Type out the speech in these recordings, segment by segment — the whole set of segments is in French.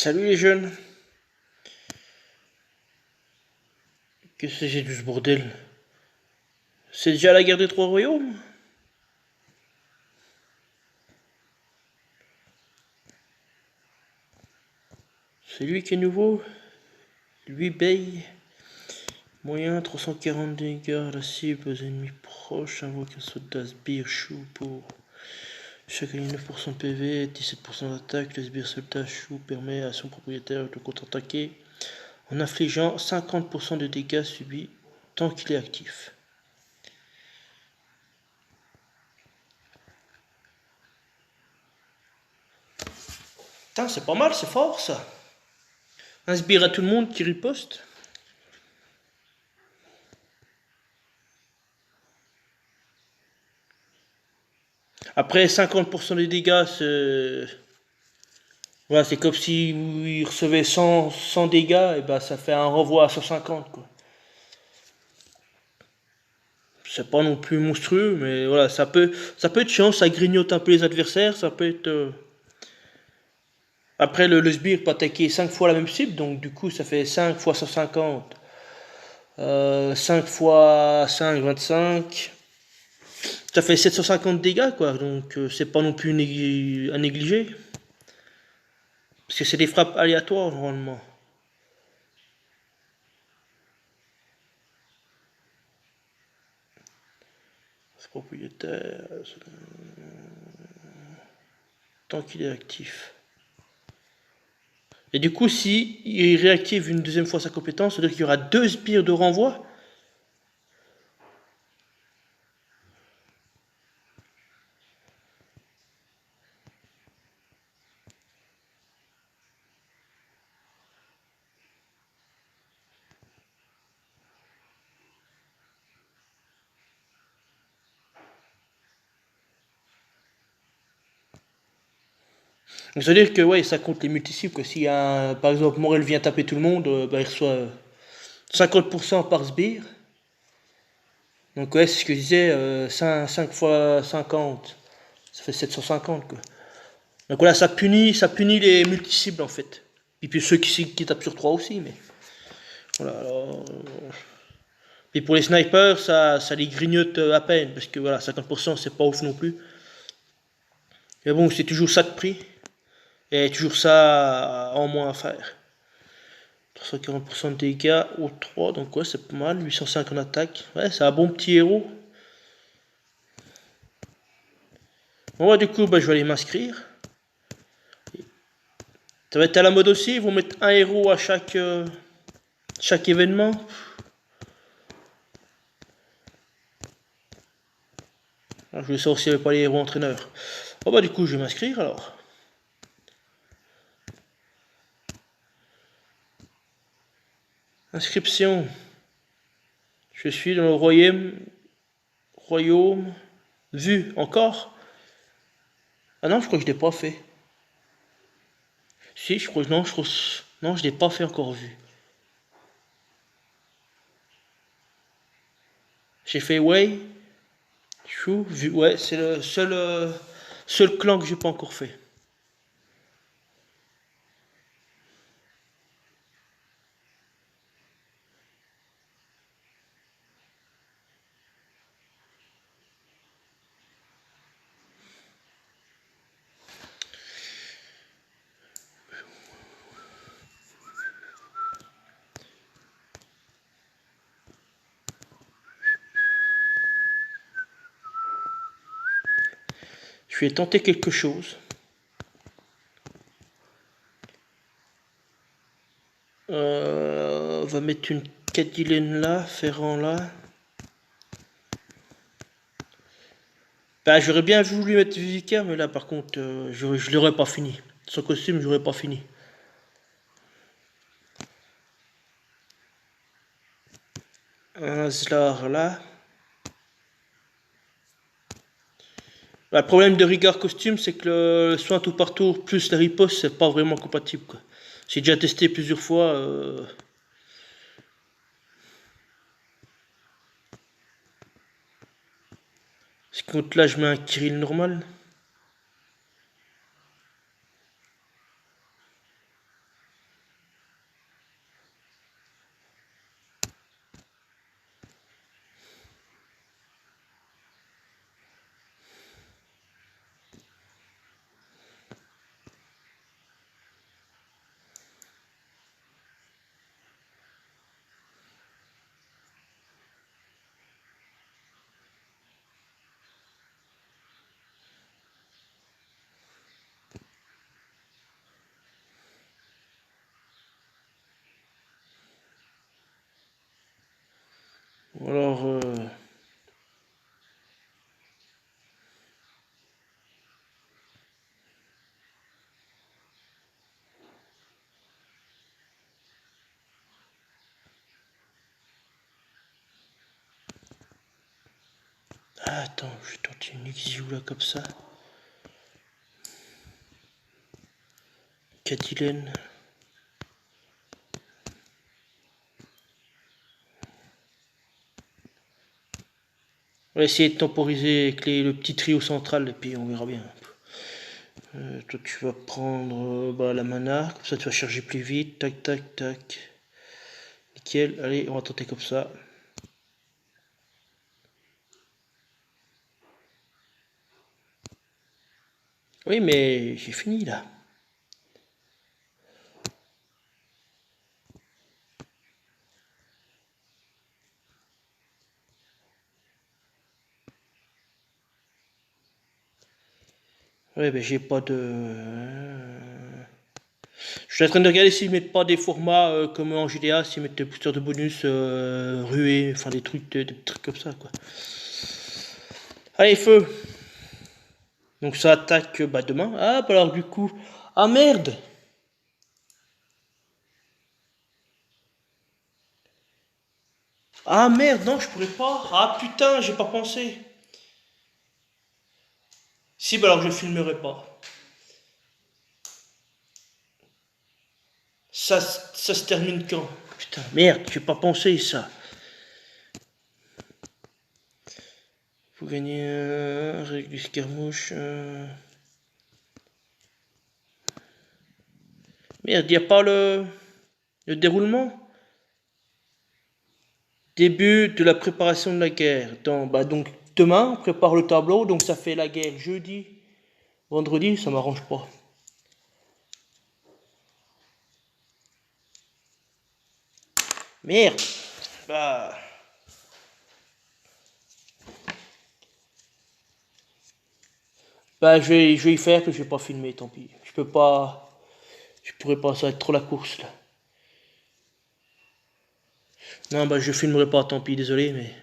Salut les jeunes. Qu'est-ce que j'ai de ce bordel? C'est déjà la guerre des trois royaumes? C'est lui qui est nouveau? Lui Bey. Moyen 340 dégâts. La cible aux ennemis proches. Invoque un soldat sbire chou pour. Chaque ligne 9% de PV, 17% d'attaque. Le sbire soldat chou permet à son propriétaire de contre-attaquer en infligeant 50% de dégâts subis tant qu'il est actif. Putain, c'est pas mal, c'est fort ça. Un sbire à tout le monde qui riposte. Après 50% des dégâts, c'est. Voilà, c'est comme si il recevait 100 dégâts, et ben ça fait un renvoi à 150 quoi. C'est pas non plus monstrueux, mais voilà, ça peut être chiant, ça grignote un peu les adversaires, ça peut être. Après, le sbire peut attaquer 5 fois la même cible, donc du coup, ça fait 5 fois 150. 5 fois 5, 25. Ça fait 750 dégâts, quoi, donc c'est pas non plus à négliger. Parce que c'est des frappes aléatoires, normalement. Propriétaire. Tant qu'il est actif. Et du coup, si il réactive une deuxième fois sa compétence, c'est-à-dire qu'il y aura 2 sbires de renvoi. C'est-à-dire que ouais, ça compte les multicibles. Si par exemple Morel vient taper tout le monde, bah, il reçoit 50% par sbire. Donc ouais, c'est ce que je disais, 5 fois 50, ça fait 750 quoi. Donc voilà, ça punit les multicibles en fait. Et puis ceux qui tapent sur 3 aussi, mais voilà. Alors, et pour les snipers, ça les grignote à peine, parce que voilà, 50% c'est pas ouf non plus. Mais bon, c'est toujours ça de prix. Et toujours ça en moins à faire. 340% de dégâts au 3, donc ouais, c'est pas mal. 805 en attaque. Ouais, c'est un bon petit héros. Bon, ouais, du coup, bah, je vais aller m'inscrire. Ça va être à la mode aussi, ils vont mettre un héros à chaque événement. Alors, je vais savoir s'il n'y avait pas les héros entraîneurs. Bon, bah, du coup, je vais m'inscrire alors. Inscription. Je suis dans le royaume. Vue, encore. Ah non, je crois que je l'ai pas fait. Si, je crois que non, non, je l'ai pas fait encore vu. J'ai fait Way, Chou, vu. Ouais, c'est le seul clan que j'ai pas encore fait. Je vais tenter quelque chose. On va mettre une Cadilène là, Ferrand là. Bah, j'aurais bien voulu mettre Vivica, mais là par contre, je l'aurais pas fini. Son costume, j'aurais pas fini. Un Zlar là. Bah, le problème de Rigard costume, c'est que le soin tout partout plus la riposte, c'est pas vraiment compatible, quoi. J'ai déjà testé plusieurs fois. Ce compte là, je mets un Kirill normal. Ah, attends, je vais tenter une Xiu là comme ça. Cadilène. On va essayer de temporiser avec le petit trio central et puis on verra bien. Toi tu vas prendre la mana, comme ça tu vas charger plus vite. Tac tac tac. Nickel, allez on va tenter comme ça. Oui mais j'ai fini là. Ouais mais j'ai pas de... Je suis en train de regarder s'ils mettent pas des formats comme en GDA, s'ils mettent des boosters de bonus rués, enfin des trucs comme ça quoi. Allez feu. Donc ça attaque demain. Ah bah alors du coup... Ah merde. Ah merde, non je pourrais pas. Ah putain, j'ai pas pensé. Si bah alors je filmerai pas. Ça se termine quand? Putain, merde, j'ai pas pensé ça. Faut gagner règle du escarmouche. Merde, y a pas le déroulement? Début de la préparation de la guerre. Donc demain, on prépare le tableau, donc ça fait la guerre jeudi, vendredi, ça m'arrange pas. Merde. Bah. Je vais y faire que je vais pas filmer, tant pis. Je peux pas. Je pourrais pas, ça va être trop la course là. Non, bah je filmerai pas, tant pis, désolé, mais.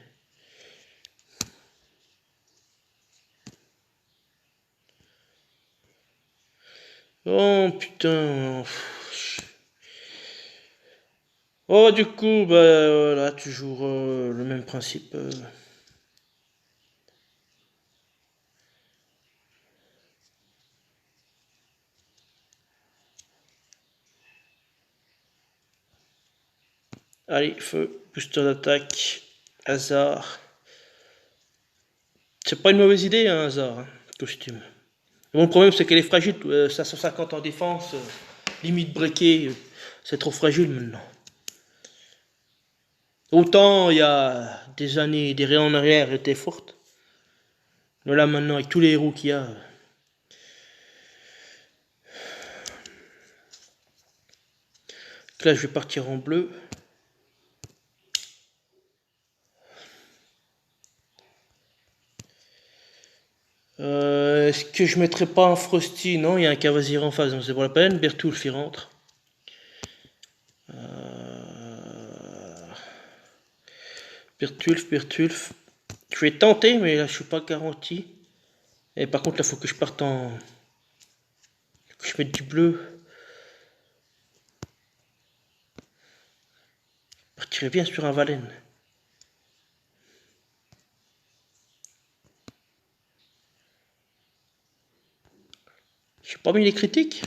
Oh putain. Oh, du coup, voilà, toujours le même principe. Allez, feu, booster d'attaque, hasard. C'est pas une mauvaise idée, un hasard, hein, costume. Bon, le problème, c'est qu'elle est fragile. 550 en défense, limite breaké. C'est trop fragile maintenant. Autant il y a des années, des années en arrière, elle était forte. Mais là, maintenant, avec tous les héros qu'il y a. Là, je vais partir en bleu. Est-ce que je mettrais pas un Frosty? Non, il y a un Cavazir en face, donc c'est pas la peine. Bertoulf, il rentre. Bertulf. Je vais tenter, mais là, je suis pas garanti. Et par contre, là, faut que je parte en... que je mette du bleu. Je partirais bien sur un Valen. J'ai pas mis les critiques.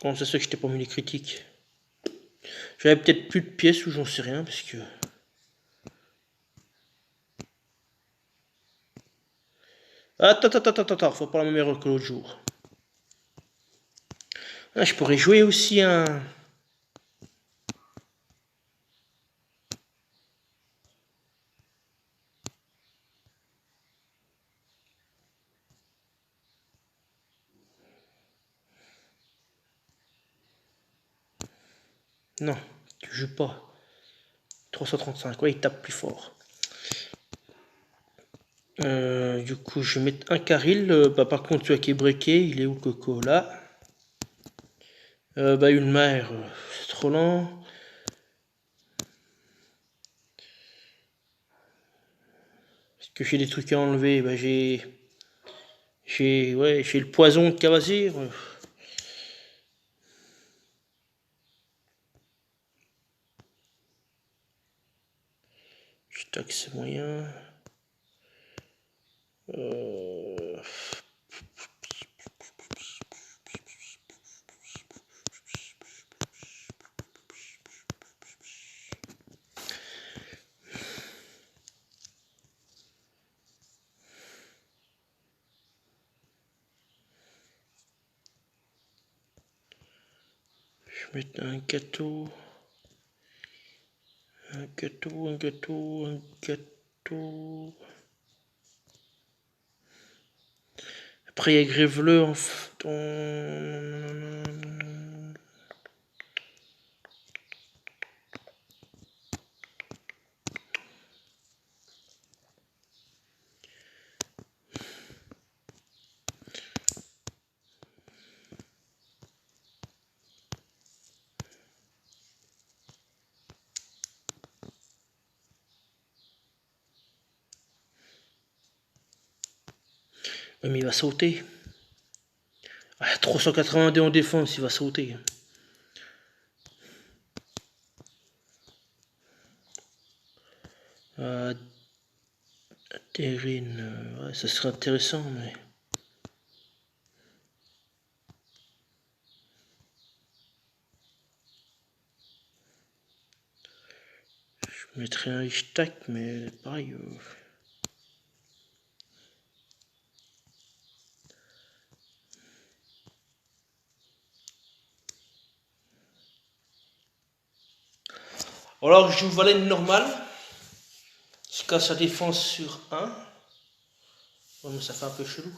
Comment ça se fait que je t'ai pas mis les critiques? J'avais peut-être plus de pièces ou j'en sais rien, parce que... Attends, faut pas la même erreur que l'autre jour. Ah, je pourrais jouer aussi un... Non, tu joues pas. 335, ouais, il tape plus fort. Du coup, je vais mettre un Caril. Par contre, celui qui est breaké, il est où le coco? Là. Une mère, c'est trop lent. Est-ce que j'ai des trucs à enlever? J'ai le poison de Cavazir. Tac, c'est moyen. Je vais mettre un gâteau. Un gâteau, un gâteau, un gâteau. Après, il y a grève-le en... Mais il va sauter. Ah, 382 en défense, il va sauter. Terrine, ouais, ça serait intéressant, mais... Je mettrais un hashtag, mais pareil... Alors, je joue valet normal. Je casse sa défense sur 1. Ouais, mais ça fait un peu chelou.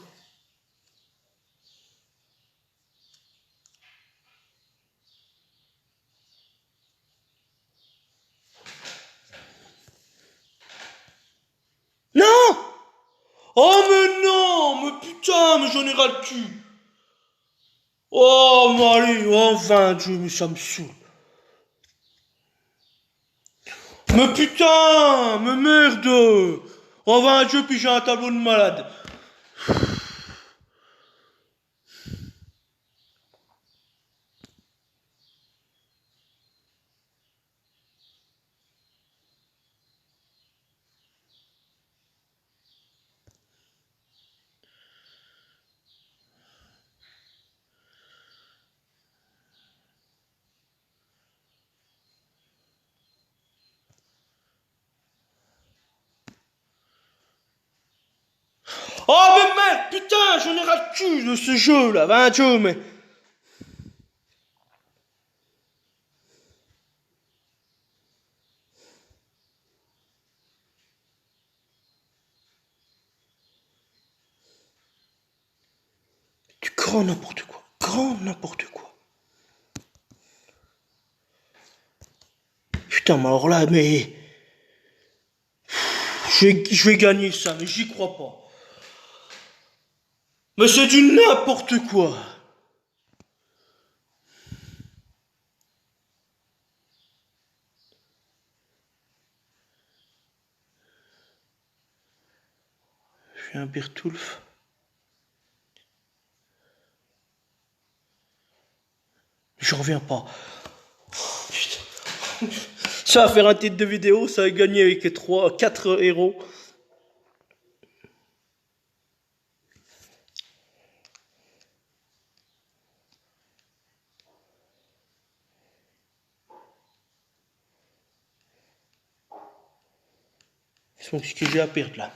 Non! Oh mais non! Mais putain, mais j'en ai ras le cul! Oh mais allez, enfin Dieu, mais ça me saoule. Mais putain! Mais merde! On va un jeu puis j'ai un tableau de malade. Oh mais merde, putain, j'en ai ras le cul de ce jeu là, va un jeu, mais... Du grand n'importe quoi, grand n'importe quoi. Putain, mais alors là, mais... Je vais gagner ça, mais j'y crois pas. Mais c'est du n'importe quoi. Je fais un Bertoulf. J'en reviens pas. Putain. Ça va faire un titre de vidéo, ça va gagner avec 4 héros. Donc ce que j'ai à perdre là.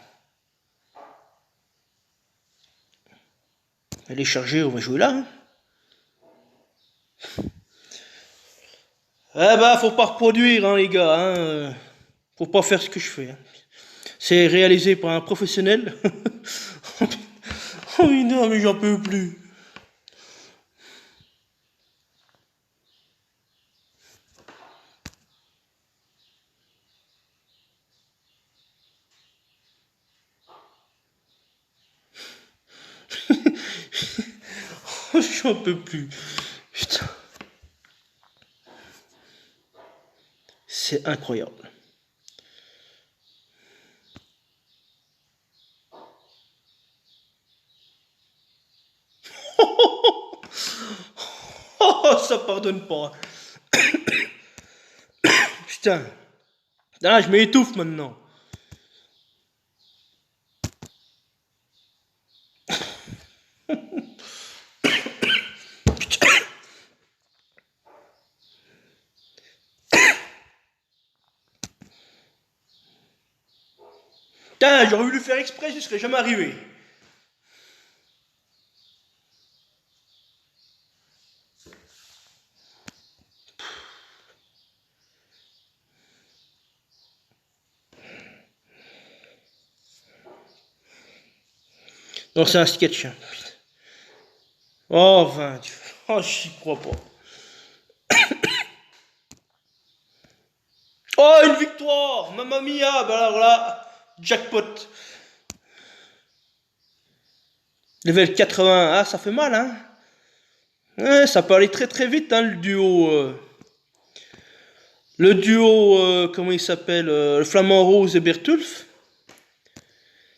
Elle est chargée, on va jouer là. Hein. Eh ben, faut pas reproduire, hein, les gars. Hein. Faut pas faire ce que je fais. Hein. C'est réalisé par un professionnel. Oh non, mais j'en peux plus. Oh, j'en peux plus. Putain. C'est incroyable. Oh, ça pardonne pas. Putain. Là, je m'étouffe maintenant. Putain, j'aurais voulu faire exprès, je serais jamais arrivé. Non, c'est un sketch. Hein. Oh, 20. Oh, j'y crois pas. Oh, une victoire! Mamma mia! Bah alors là, jackpot. Level 80. Ah, ça fait mal, hein? Ouais, ça peut aller très très vite, hein, le duo. Le duo, comment il s'appelle? Le Flamant Rose et Bertulf.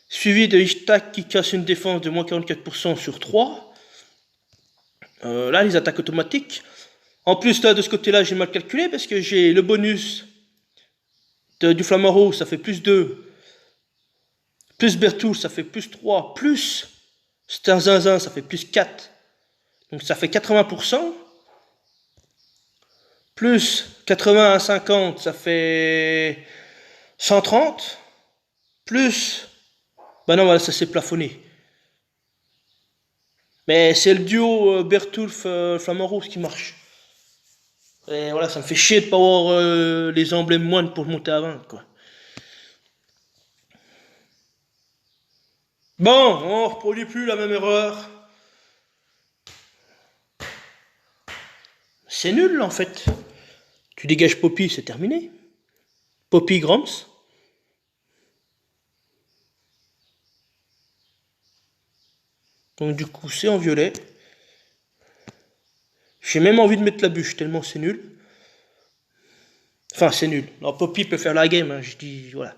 Suivi de Ishtak qui casse une défense de moins 44% sur 3. Là, les attaques automatiques. En plus, là, de ce côté-là, j'ai mal calculé parce que j'ai le bonus du Flamant Rose, ça fait plus 2. Plus Bertulf, ça fait plus 3. Plus Starzinzin, ça fait plus 4. Donc ça fait 80%. Plus 80 à 50, ça fait 130. Plus... Bah non, voilà, ça s'est plafonné. Mais c'est le duo Bertulf Flamand Rose qui marche. Et voilà, ça me fait chier de pas avoir les emblèmes moines pour monter à 20, quoi. Bon, on reproduit plus la même erreur. C'est nul, en fait. Tu dégages Poppy, c'est terminé. Poppy Grams. Donc du coup, c'est en violet. J'ai même envie de mettre la bûche, tellement c'est nul. Enfin, c'est nul. Non, Poppy peut faire la game, hein, je dis, voilà.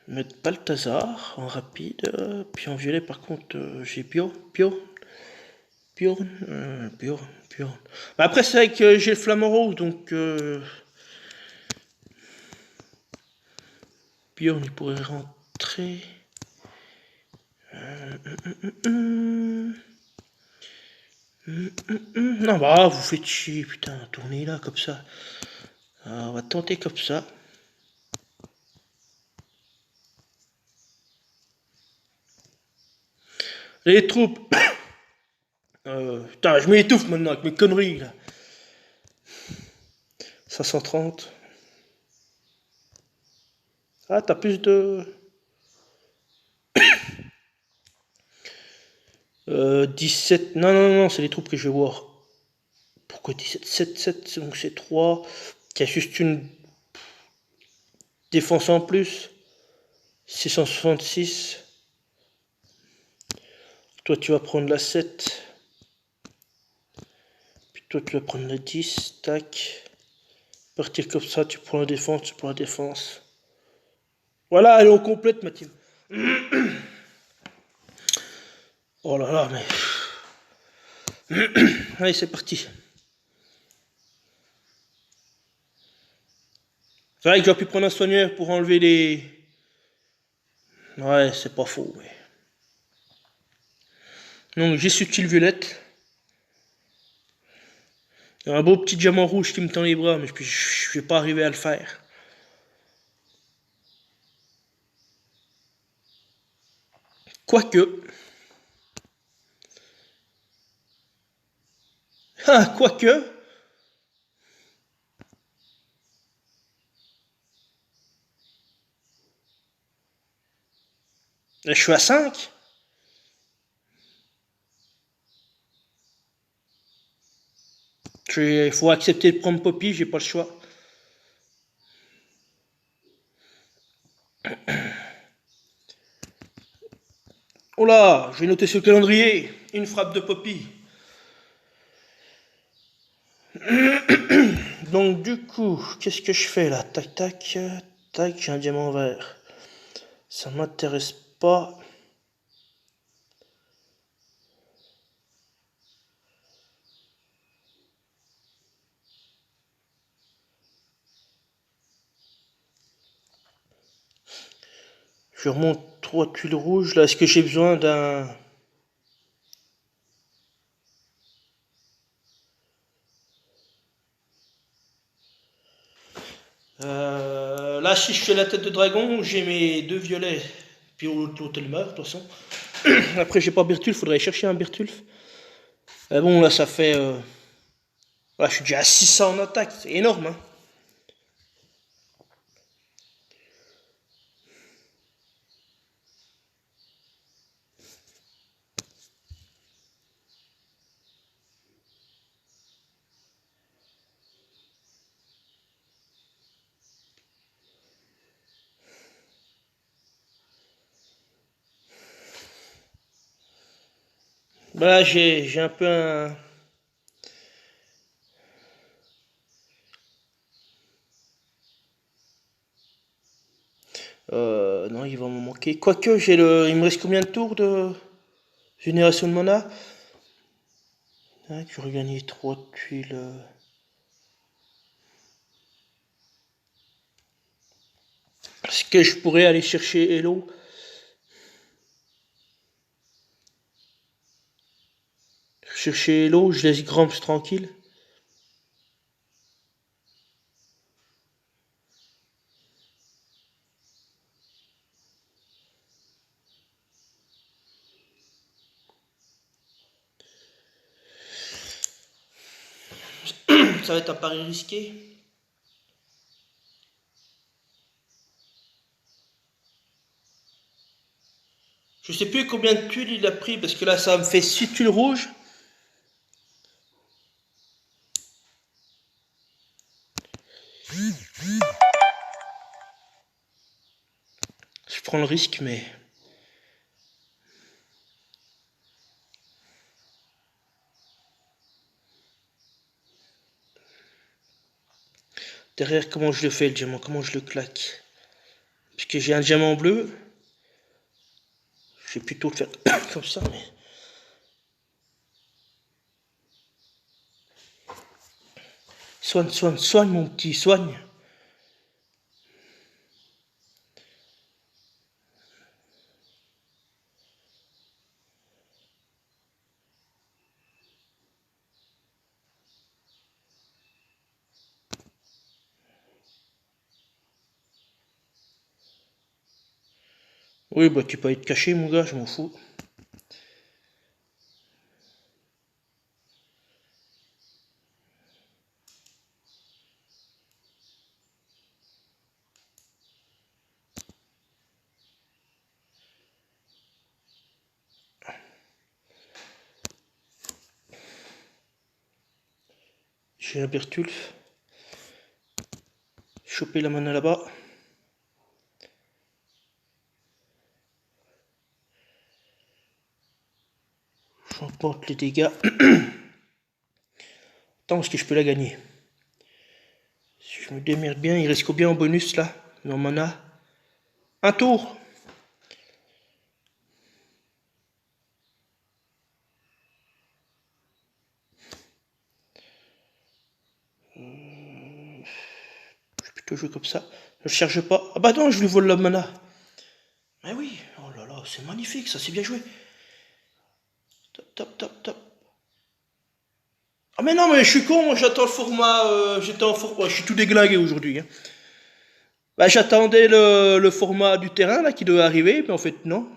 Mettre Balthazar en rapide. Puis en violet, par contre, j'ai Bjorn. Bah, après, c'est vrai que j'ai le Flamant Rose, donc Bjorn, il pourrait rentrer. Non, bah, vous faites chier, putain, tournez là, comme ça. Alors, on va tenter comme ça. Les troupes. Putain, je m'étouffe maintenant avec mes conneries, là. 530. Ah, t'as plus de... 17. Non, non, non, c'est les troupes que je vais voir. Pourquoi 17? 7, 7, donc c'est 3. Qui a juste une défense en plus. 666. Toi, tu vas prendre la 7. Puis toi, tu vas prendre la 10. Tac. Partir comme ça, tu prends la défense, tu prends la défense. Voilà, elle est au complète, ma team. Oh là là, mais... Allez, c'est parti. C'est vrai que j'aurais pu prendre un soigneur pour enlever les... Ouais, c'est pas faux, mais... Donc, j'ai subtil violette. Il y a un beau petit diamant rouge qui me tend les bras, mais je vais pas arriver à le faire. Quoique... Ah, quoique... Je suis à 5. Il faut accepter de prendre Poppy, j'ai pas le choix. Oh là, je vais noter sur le calendrier. Une frappe de Poppy. Donc du coup, qu'est-ce que je fais là? Tac, tac, tac, j'ai un diamant vert. Ça m'intéresse pas. Je remonte 3 tuiles rouges. Là, est-ce que j'ai besoin d'un... Là, si je fais la tête de dragon, j'ai mes 2 violets. Puis l'autre, elle meurt, de toute façon. Après, j'ai pas Bertulf, faudrait chercher un Bertulf. Bon, là, ça fait... Voilà, je suis déjà à 600 en attaque, c'est énorme, hein. Bah là, j'ai un peu un... Non, il va me manquer. Quoique, j'ai le... Il me reste combien de tours de génération de mana? Ah, tu aurais gagné 3 tuiles. Est-ce que je pourrais aller chercher Hello? Chercher Hello, je laisse Gramps tranquille. Ça va être un pari risqué. Je sais plus combien de tuiles il a pris, parce que là, ça me fait 6 tuiles rouges. Je prends le risque, mais... Derrière, comment je le fais, le diamant? Comment je le claque? Parce que j'ai un diamant bleu. Je vais plutôt le faire comme ça, mais... Soigne, soigne, soigne, mon petit, soigne. Oui, bah tu peux être caché, mon gars, je m'en fous. J'ai un Bertulf. Choper la mana là-bas. J'emporte les dégâts. Attends, est-ce que je peux la gagner? Si je me démerde bien, il reste combien en bonus là? En mana? Un tour! Je vais plutôt jouer comme ça. Je cherche pas. Ah bah non, je lui vole la mana. Mais oui, oh là là, c'est magnifique, ça c'est bien joué. Top, top, top, top. Ah mais non, mais je suis con, moi j'attends le format. J'étais en format. Je suis tout déglingué aujourd'hui, hein. Bah j'attendais le format du terrain là qui devait arriver, mais en fait non.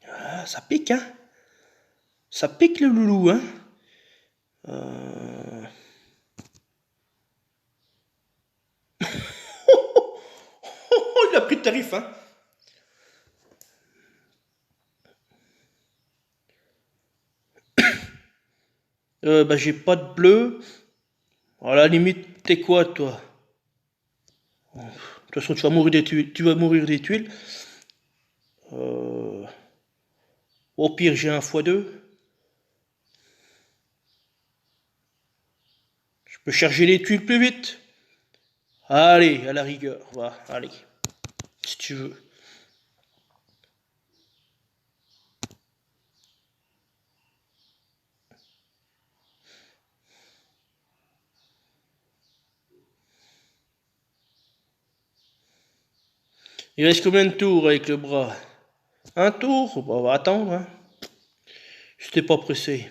Ah, ça pique, hein. Ça pique le loulou, hein. Euh... Oh, il a pris de tarif, hein. Bah j'ai pas de bleu. À la limite, t'es quoi toi? De toute façon, tu vas mourir des tuiles. Tu vas mourir des tuiles. Euh, Au pire, j'ai un x2. Je peux charger les tuiles plus vite. Allez, à la rigueur, va, allez, si tu veux. Il reste combien de tours avec le bras? Un tour? Bon, on va attendre. Hein. J'étais pas pressé.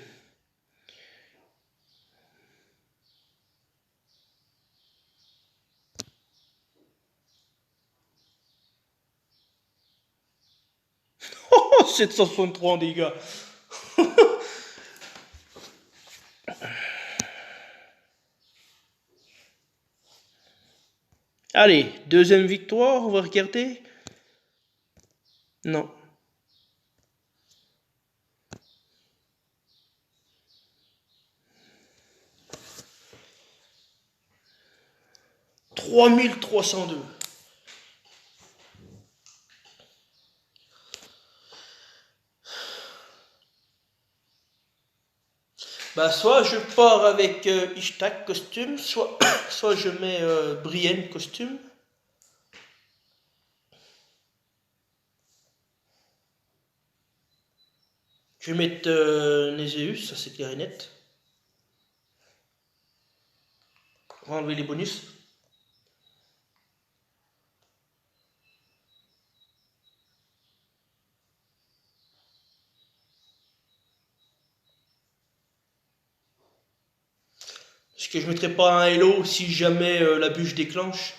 Oh, 763 en dégâts. Allez, deuxième victoire, on va regarder. Non. « 3302. Bah, soit je pars avec Ishtak costume, soit je mets Brienne costume. Je vais mettre Nézéus, ça c'est clair et net. On va enlever les bonus. Est-ce que je mettrai pas un Hello si jamais la bûche déclenche?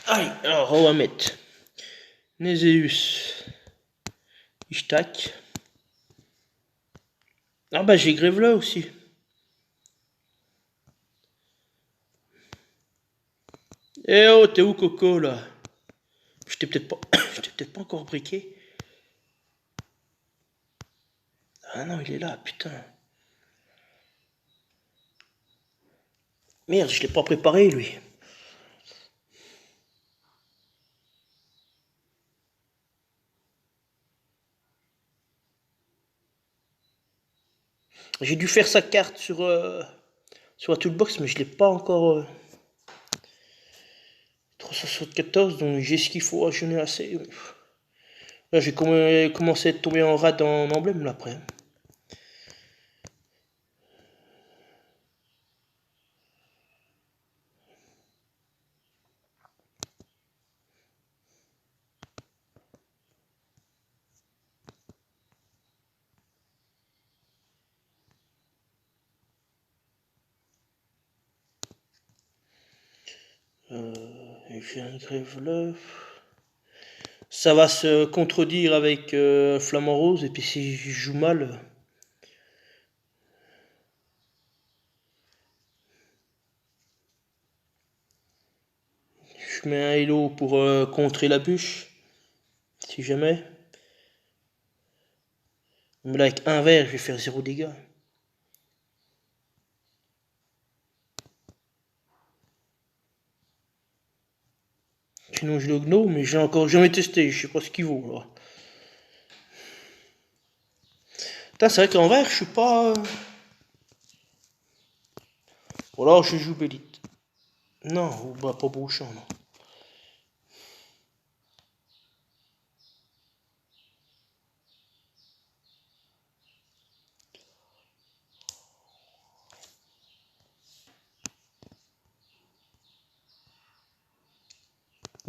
Allez, alors on va mettre Nézéus, Ishtak. Ah bah j'ai Grève-là aussi. Eh oh, t'es où Coco là? Je t'ai peut-être pas... je t'ai peut-être pas encore briqué. Ah non, il est là, putain. Merde, je l'ai pas préparé lui. J'ai dû faire sa carte sur la toolbox, mais je l'ai pas encore... 374, donc j'ai ce qu'il faut, j'en ai assez. Là, j'ai commencé à tomber en rade en emblème là après. J'ai un grève-l'œuf. Ça va se contredire avec Flamant Rose, et puis si je joue mal. Je mets un Hello pour contrer la bûche. Si jamais. Mais là, avec un verre, je vais faire 0 dégâts. Sinon, j'ai le Gno, mais j'ai encore jamais testé. Je sais pas ce qu'il vaut là. Putain, c'est vrai qu'en verre, je suis pas. Ou alors, je joue Bélite. Non, bah, pas Beauchamp, non.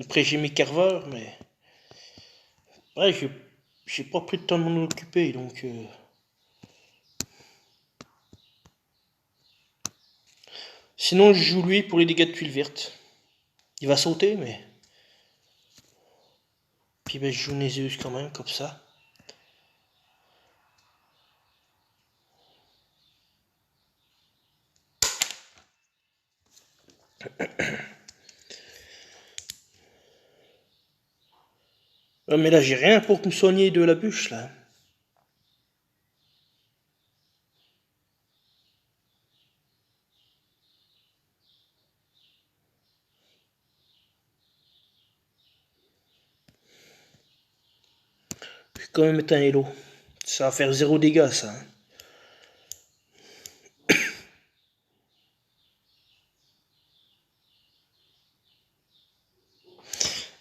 Après, j'ai mis Carver, mais. Ouais, j'ai pas pris le temps de m'en occuper, donc. Sinon, je joue lui pour les dégâts de tuiles vertes. Il va sauter, mais. Puis ben, je joue Nézéus quand même, comme ça. Mais là, j'ai rien pour me soigner de la bûche, là. Je vais quand même mettre un Hello. Ça va faire 0 dégâts, ça. Hein.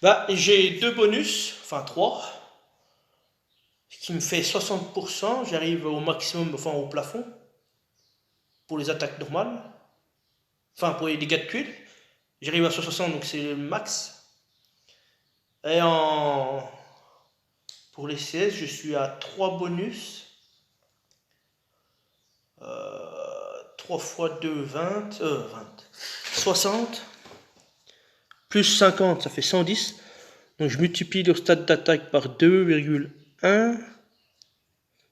Bah, j'ai 2 bonus, enfin 3, qui me fait 60%, j'arrive au maximum, enfin au plafond, pour les attaques normales, enfin pour les dégâts de tuile. J'arrive à 60, donc c'est le max. Et pour les CS, je suis à 3 bonus. 3 fois 2, 20, 60. Plus 50, ça fait 110. Donc je multiplie le stade d'attaque par 2,1.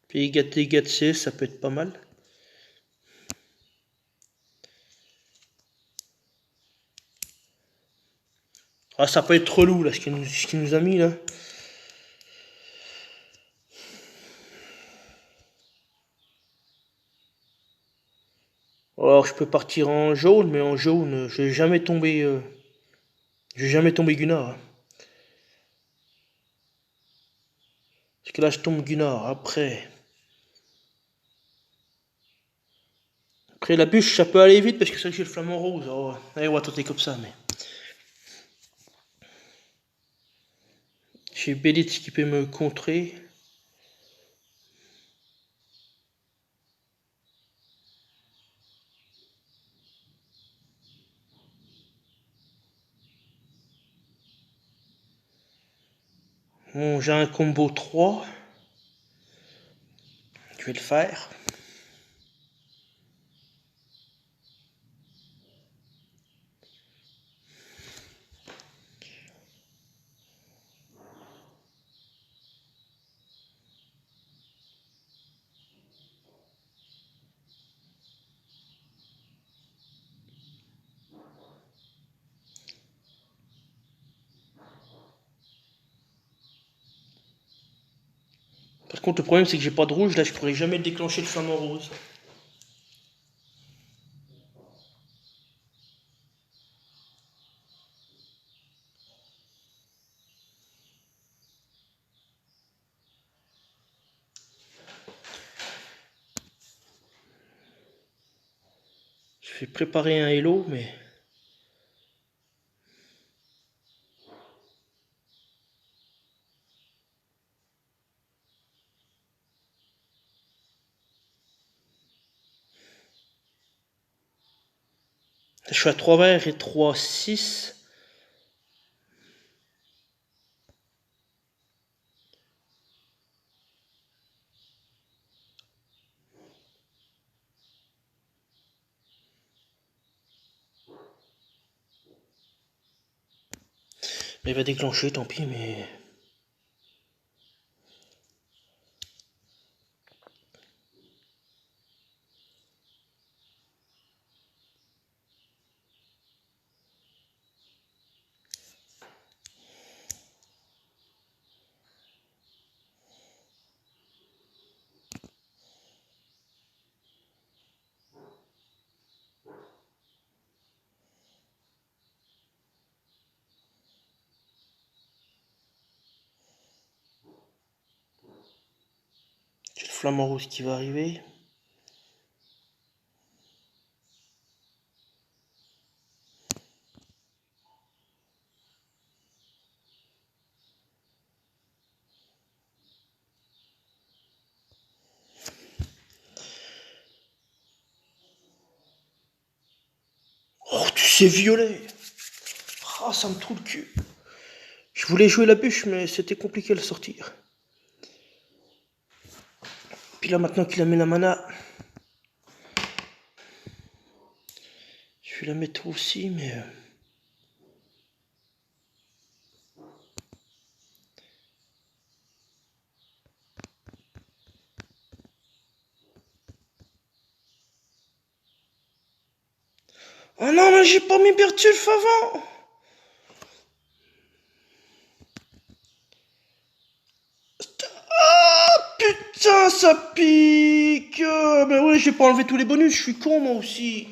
Puis dégâts de CS, ça peut être pas mal. Ah, ça peut être relou là, ce qu'il nous a mis là. Alors je peux partir en jaune, mais en jaune, je vais jamais tomber. Je vais jamais tomber Gunnar, hein. Parce que là je tombe Gunnar. Après la bûche, ça peut aller vite parce que c'est vrai que j'ai le flamant rose. Oh, allez, on va tenter comme ça, mais. J'ai Bélitz qui peut me contrer. Bon, j'ai un combo 3. Je vais le faire. Par contre, le problème c'est que j'ai pas de rouge. Là, je pourrais jamais déclencher le flamant rose. Je vais préparer un hello, mais. Je suis à 3 verts et 3, 6. Il va déclencher, tant pis, mais. J'ai le flamant rose qui va arriver. Oh, tu sais violet. Ah, ça me trouve le cul. Je voulais jouer la bûche, mais c'était compliqué à le sortir. Puis là, maintenant qu'il a mis la mana, je vais la mettre aussi, mais. Oh non, mais j'ai pas mis Bertulf avant. Ah, putain, ça pique. Mais ouais, j'ai pas enlevé tous les bonus, je suis con moi aussi.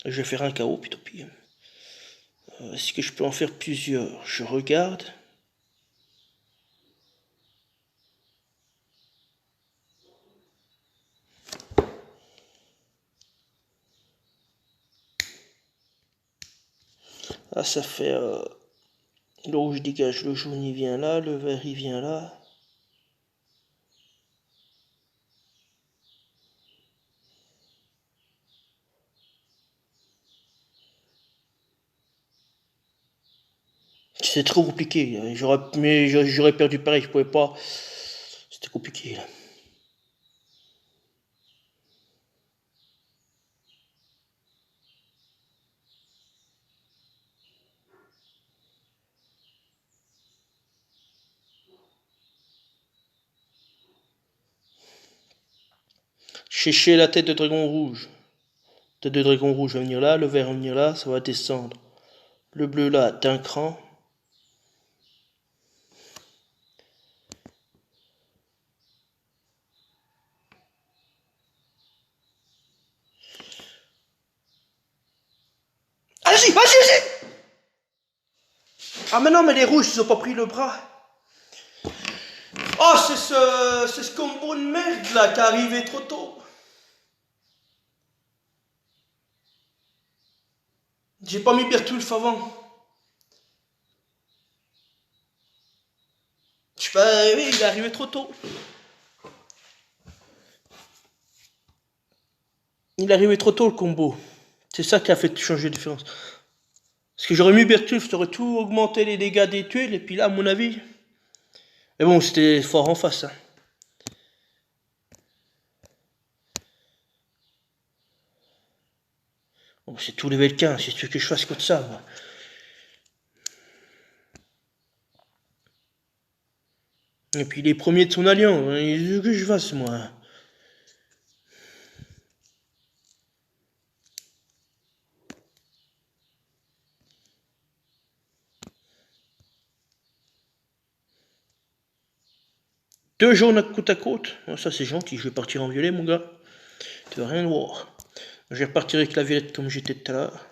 Je vais faire un KO, puis tant pis. Est-ce que je peux en faire plusieurs? Je regarde. Ah, ça fait... le rouge dégage, le jaune il vient là, le vert il vient là. C'est trop compliqué. J'aurais perdu pareil, je pouvais pas. C'était compliqué là. Chercher la tête de dragon rouge. Tête de dragon rouge va venir là, le vert va venir là, ça va descendre. Le bleu là, d'un cran. Allez-y, vas-y. Ah mais non, mais les rouges, ils ont pas pris le bras. Oh, c'est ce combo de merde là qui est arrivé trop tôt. J'ai pas mis Bertulf avant. Je sais pas, oui, il est arrivé trop tôt. Il est arrivé trop tôt le combo. C'est ça qui a fait changer de différence. Parce que j'aurais mis Bertulf, ça aurait tout augmenté les dégâts des tuiles, et puis là, à mon avis. Mais bon, c'était fort en face. Hein. Bon, c'est tout level 15, si tu veux que je fasse comme ça, moi. Et puis les premiers de son alliance, hein, il veut que je fasse, moi. Deux jaunes côte à côte. Oh, ça, c'est gentil, je vais partir en violet, mon gars. Tu vas rien voir. Je vais repartir avec la violette comme j'étais tout à l'heure.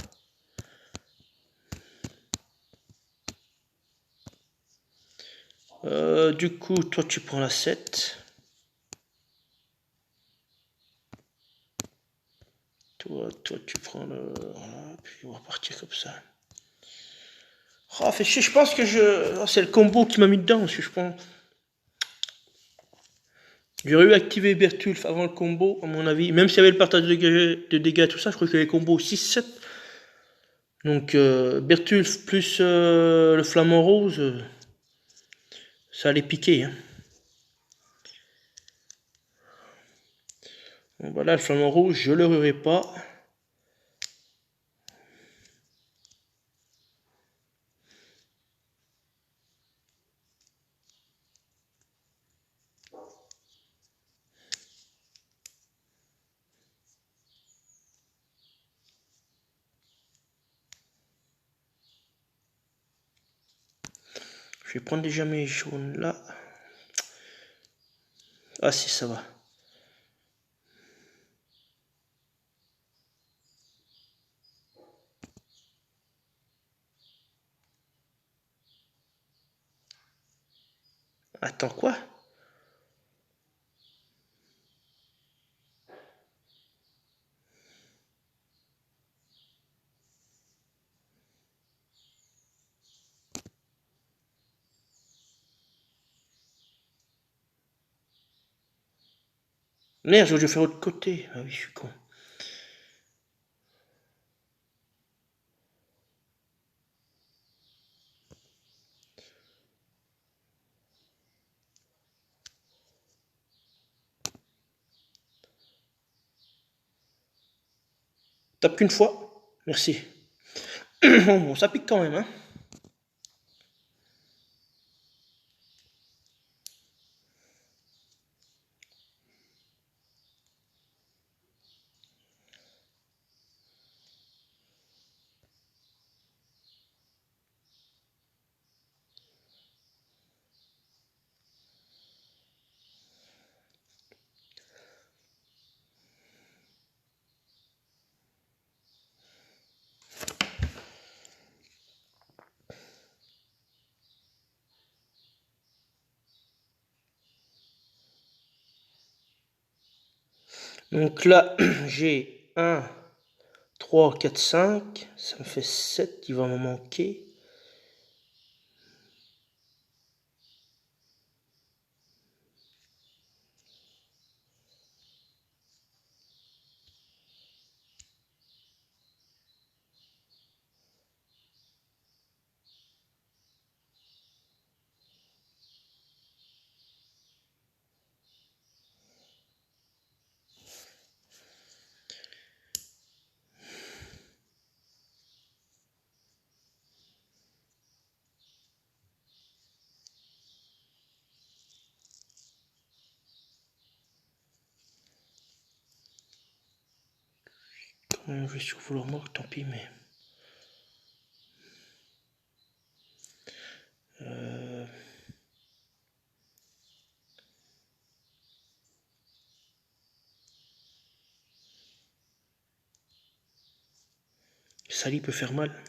Du coup, toi, tu prends la 7. Toi, tu prends le... Voilà, puis on va partir comme ça. Oh, fait chier, je pense que je... Oh, c'est le combo qui m'a mis dedans, parce que je pense... J'aurais eu activé Bertulf avant le combo, à mon avis. Même s'il y avait le partage de dégâts, tout ça, je crois que j'avais combo 6-7. Donc, Bertulf plus le flamant rose, ça allait piquer. Hein. Bon, bah là, le flamant rouge, je le ruerai pas. Je vais prendre déjà mes jaunes là. Ah si, ça va. Attends, quoi? Merde, j'aurais dû faire l'autre côté. Ah oui, je suis con. Tape qu'une fois. Merci. Bon, ça pique quand même, hein. Donc là, j'ai 1, 3, 4, 5. Ça me fait 7, il va m'en manquer. Quand même, je vais survoler le tant pis, mais... Sali peut faire mal.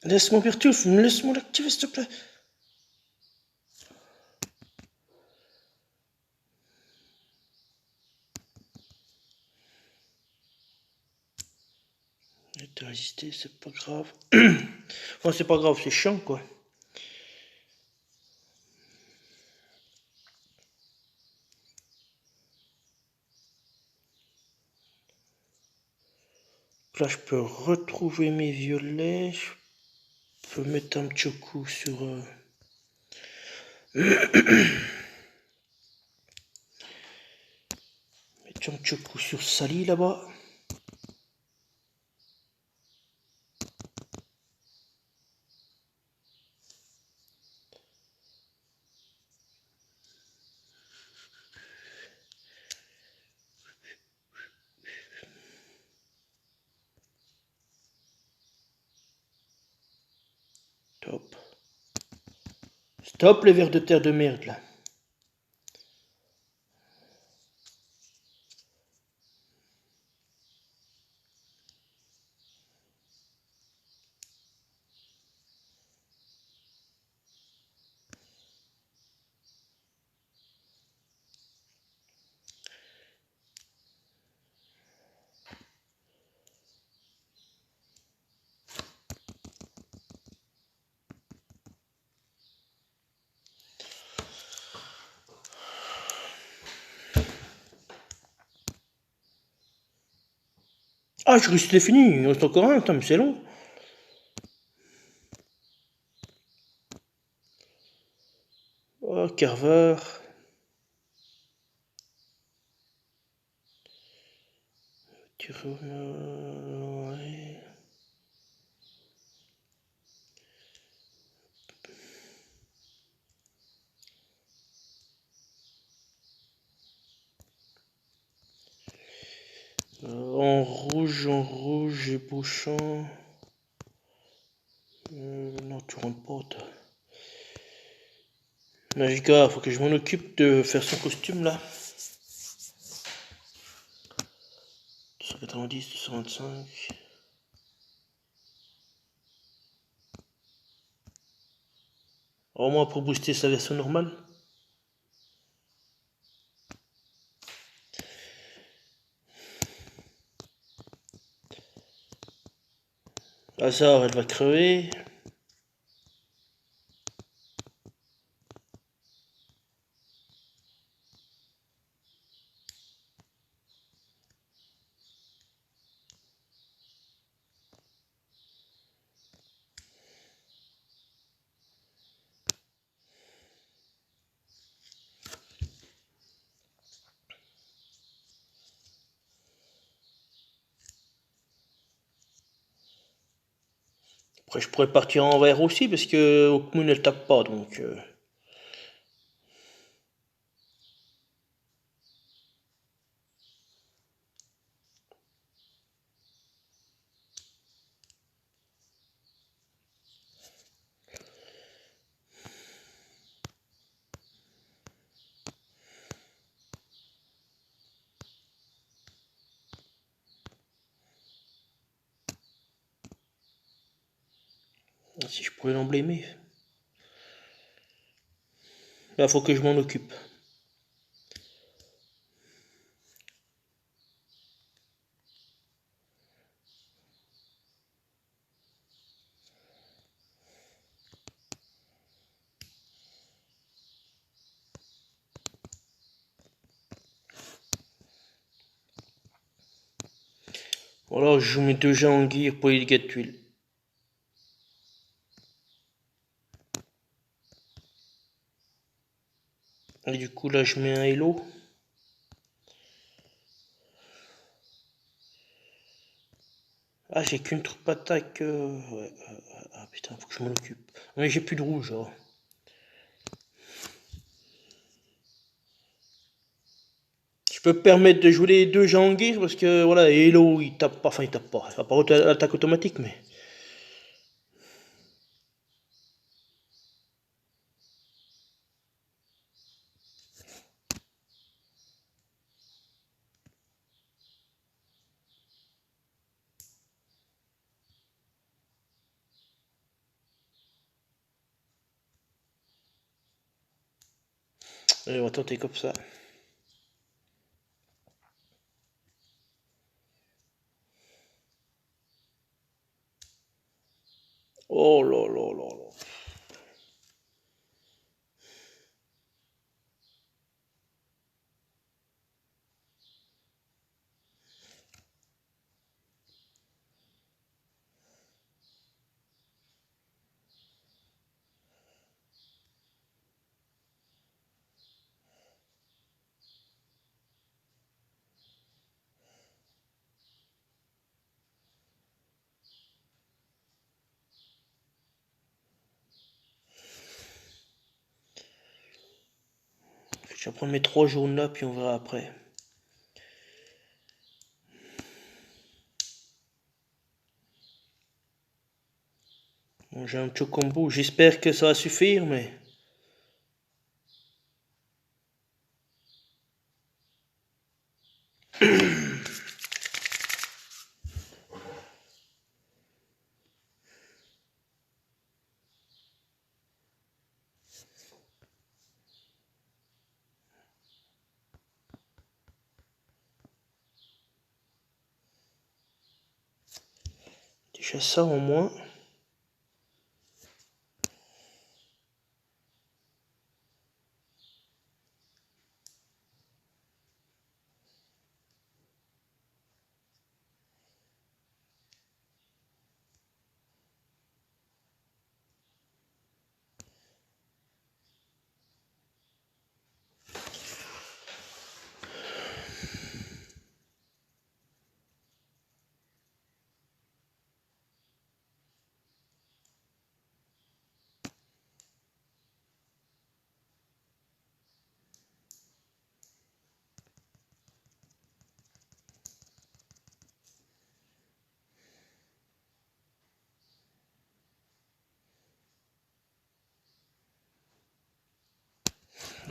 Laisse-moi Virtuf, laisse-moi l'activer s'il te plaît. T'as résisté, c'est pas grave. Enfin, c'est pas grave, c'est chiant quoi. Là, je peux retrouver mes violets. Je peux mettre un petit coup sur... mettre un petit coup sur Sali là-bas. Top. Stop les vers de terre de merde là. Ah, je crois que c'était fini. Il reste encore un, mais c'est long. Oh, Carver. Ouais. En rouge, j'ai Bouchon. Non, tu rentres pas, toi. Magica, faut que je m'en occupe de faire son costume là. 290, 225. Au moins pour booster sa version normale. Hasard, elle va crever. Après, je pourrais partir en vert aussi parce que Hawkmoon elle tape pas donc. Si je pourrais l'emblémer. Là, faut que je m'en occupe. Voilà, je mets 2 jas en gear pour les dégâts de tuiles. Et du coup, là, je mets un hello. Ah, j'ai qu'une troupe attaque. Ouais, ah putain, faut que je m'en occupe. Mais j'ai plus de rouge, alors. Je peux me permettre de jouer les 2 jas en gear parce que voilà, hello, il tape pas. Enfin, il tape pas. À part l'attaque automatique, mais. Allez, on va tenter comme ça. Oh là là là là. Je vais prendre mes 3 jaunes là, puis on verra après. Bon, j'ai un Chocombo, j'espère que ça va suffire, mais. Déjà ça au moins.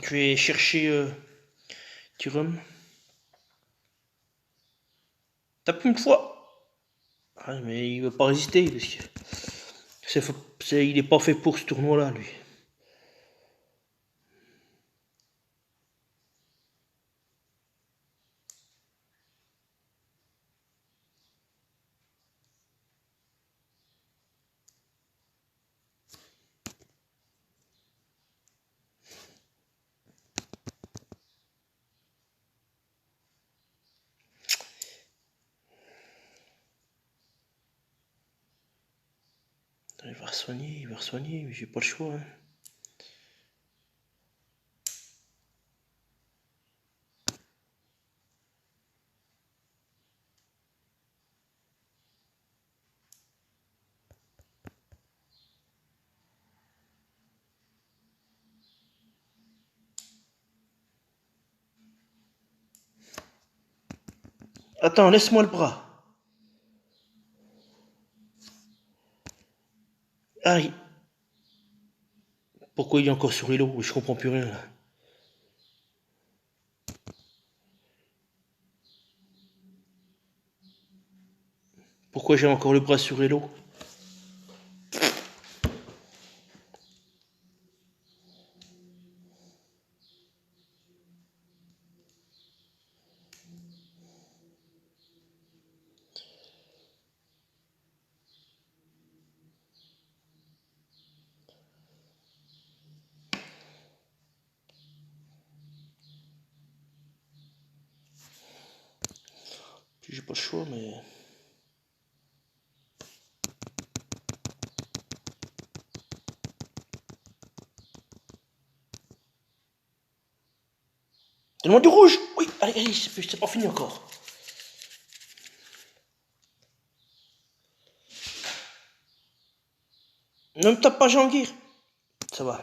Je vais chercher du rhum. Tape une fois. Ah, mais il veut pas résister parce que il est pas fait pour ce tournoi-là, lui. Il va soigner, mais j'ai pas le choix. Hein. Attends, laisse-moi le bras. Aïe. Pourquoi il est encore sur Hello? Je comprends plus rien là. Pourquoi j'ai encore le bras sur Hello? pas le choix, mais... Donne-moi du rouge. Oui, allez, allez, c'est pas fini encore. Ne me tape pas, Jean-Guire. Ça va.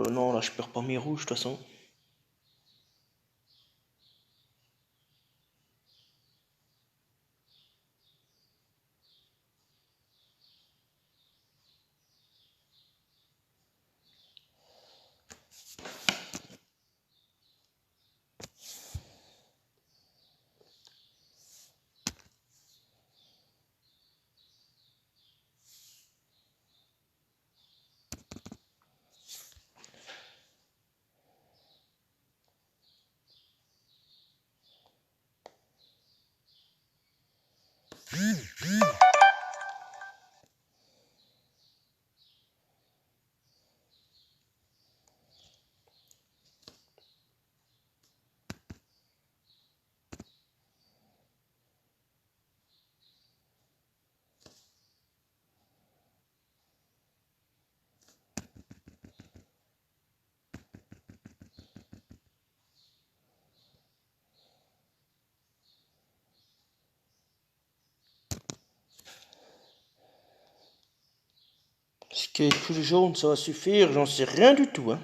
Non, là, je perds pas mes rouges, de toute façon. Ce qui est plus jaune, ça va suffire, j'en sais rien du tout, hein.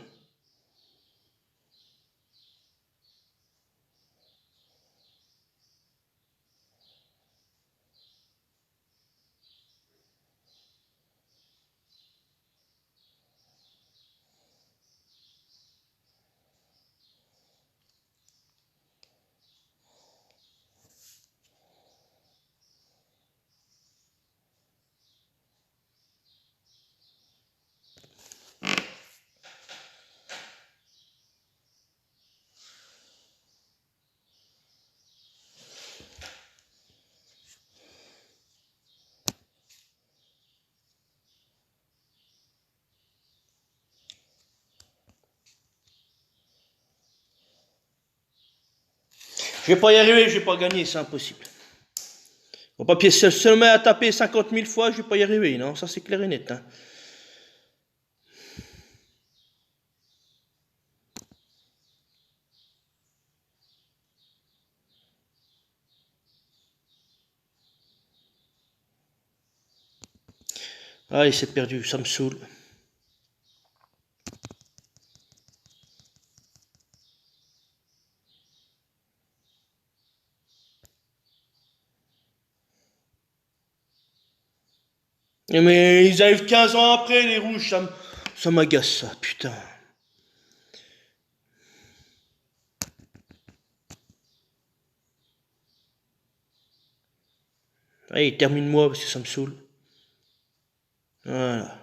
Je vais pas y arriver, je vais pas gagner, c'est impossible. Mon papier se met à taper 50 000 fois, je vais pas y arriver, non, ça c'est clair et net, hein. Ah, il s'est perdu, ça me saoule. Mais ils arrivent 15 ans après, les rouges, ça m'agace, ça, putain. Allez, termine-moi, parce que ça me saoule. Voilà.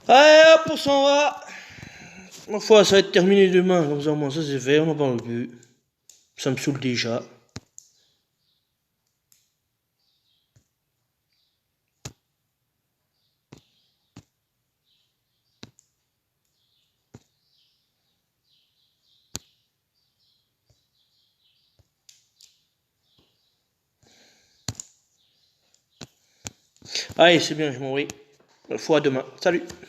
Allez, hop, on s'en va. Ma foi, ça va être terminé demain, comme ça, moi, ça c'est fait, on n'en parle plus. Ça me saoule déjà. Allez, c'est bien, je m'en vais. Ma foi, à demain. Salut.